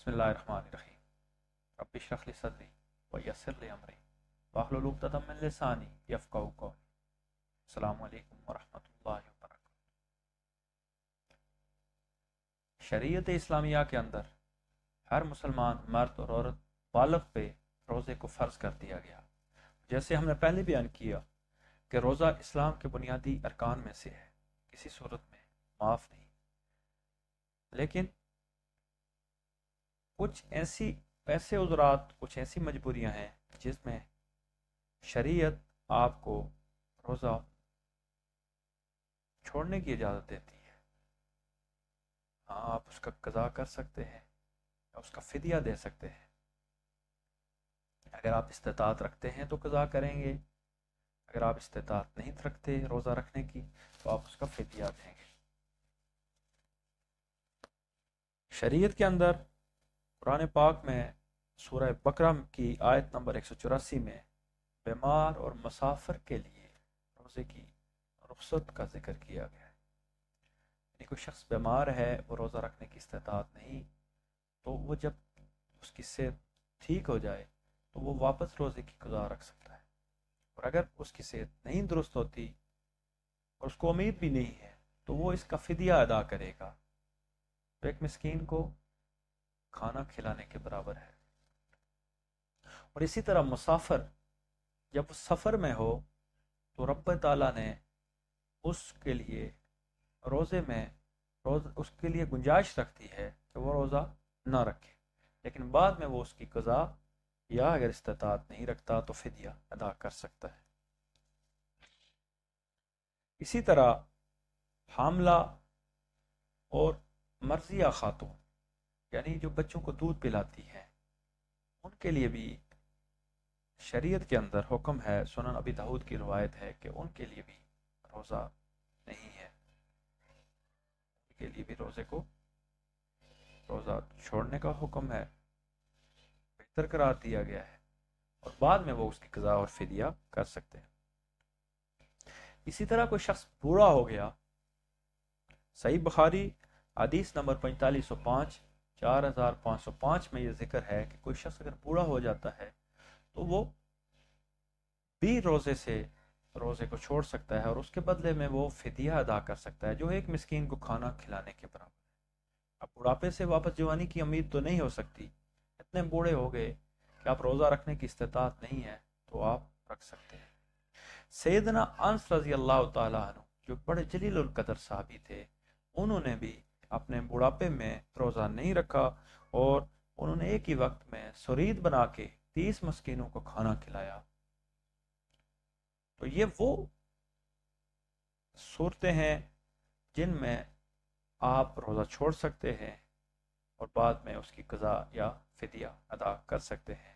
بسم اللہ الرحمن الرحیم رب اشرح لی صدری ویسر لی امری واحلل عقدۃ من لسانی یفقہوا قولی۔ السلام علیکم ورحمۃ اللہ وبرکاتہ۔ شریعت اسلامیہ کے اندر ہر مسلمان مرد اور عورت بالغ پہ روزے کو فرض کر دیا گیا۔ جیسے ہم نے پہلے بیان کیا کہ روزہ اسلام کے بنیادی ارکان میں سے ہے، کسی صورت میں معاف نہیں۔ لیکن کچھ ایسے عذرات، کچھ ایسی مجبوریاں ہیں جس میں شریعت آپ کو روزہ چھوڑنے کی اجازت دیتی ہے۔ ہاں، آپ اس کا قضا کر سکتے ہیں یا اس کا فدیہ دے سکتے ہیں۔ اگر آپ استطاعت رکھتے ہیں تو قضا کریں گے، اگر آپ استطاعت نہیں رکھتے روزہ رکھنے کی تو آپ اس کا فدیہ دیں گے۔ شریعت کے اندر قرآن پاک میں سورہ بقرہ کی آیت نمبر 184 میں بیمار اور مسافر کے لیے روزے کی رخصت کا ذکر کیا گیا ہے۔ یعنی کوئی شخص بیمار ہے، وہ روزہ رکھنے کی استطاعت نہیں، تو وہ جب اس کی صحت ٹھیک ہو جائے تو وہ واپس روزے کی قضا رکھ سکتا ہے، اور اگر اس کی صحت نہیں درست ہوتی اور اس کو امید بھی نہیں ہے تو وہ اس کا فدیہ ادا کرے گا، تو ایک مسکین کو کھانا کھلانے کے برابر ہے۔ اور اسی طرح مسافر جب وہ سفر میں ہو تو رب تعالیٰ نے اس کے لیے روزے میں اس کے لیے گنجائش رکھتی ہے کہ وہ روزہ نہ رکھے، لیکن بعد میں وہ اس کی قضا یا اگر استطاعت نہیں رکھتا تو فدیہ ادا کر سکتا ہے۔ اسی طرح حاملہ اور مرضیہ خاتون، یعنی جو بچوں کو دودھ پلاتی ہیں، ان کے لیے بھی شریعت کے اندر حکم ہے، سنن ابی داؤد کی روایت ہے کہ ان کے لیے بھی روزہ نہیں ہے، ان کے لیے بھی روزہ چھوڑنے کا حکم ہے، بہتر قرار دیا گیا ہے، اور بعد میں وہ اس کی قضا اور فدیہ کر سکتے ہیں۔ اسی طرح کوئی شخص بوڑھا ہو گیا، صحیح بخاری حدیث نمبر 4505 4505 میں یہ ذکر ہے کہ کوئی شخص اگر بوڑھا ہو جاتا ہے تو وہ بھی روزے کو چھوڑ سکتا ہے، اور اس کے بدلے میں وہ فدیہ ادا کر سکتا ہے جو ایک مسکین کو کھانا کھلانے کے برابر ہے۔ اب بڑھاپے سے واپس جوانی کی امید تو نہیں ہو سکتی، اتنے بوڑھے ہو گئے کہ آپ روزہ رکھنے کی استطاعت نہیں ہے تو آپ رکھ سکتے ہیں۔ سیدنا انس رضی اللہ تعالیٰ عنہ جو بڑے جلیل القدر صحابی تھے، انہوں نے بھی اپنے بڑھاپے میں روزہ نہیں رکھا، اور انہوں نے ایک ہی وقت میں سرید بنا کے 30 مسکینوں کو کھانا کھلایا۔ تو یہ وہ صورتیں ہیں جن میں آپ روزہ چھوڑ سکتے ہیں اور بعد میں اس کی قضا یا فدیہ ادا کر سکتے ہیں۔